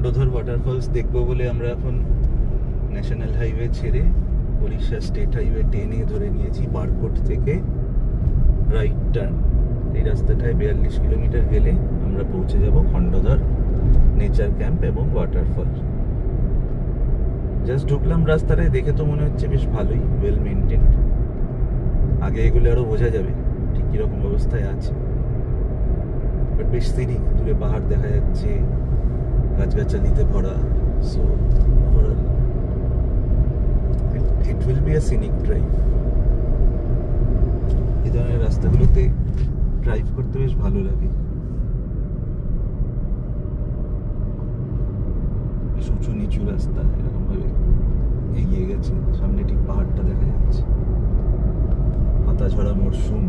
Khandadhar waterfalls দেখবো বলে আমরা এখন ন্যাশনাল হাইওয়ে ছেড়ে উড়িষ্যা স্টেট হাইওয়ে 10 ধরে নিয়েছি বারকোট থেকে রাইট টার্ন। এই রাস্তাটায় 42 কিলোমিটার গেলে আমরা পৌঁছে যাব খণ্ডধর নেচার ক্যাম্প এবং ওয়াটারফল। জাস্ট ঢুকলাম রাস্তাটায়, দেখে তো মনে হচ্ছে বেশ ভালোই, ওয়েল মেনটেন্ড। আগে এগুলো আরো বোঝা যাবে ঠিক কিরকম অবস্থায় আছে। বাট বেশ সিনিক, দূরে পাহাড় দেখা যাচ্ছে, গাছগাছালিতে ভরা। So overall it will be a scenic drive. এই ধরনের রাস্তাগুলোতে ড্রাইভ করতে বেশ ভালো লাগে। বেশ উঁচু নিচু রাস্তা, এরকম ভাবে এগিয়ে গেছে, সামনে ঠিক পাহাড়টা দেখা যাচ্ছে। পাতা ঝরা মরশুম।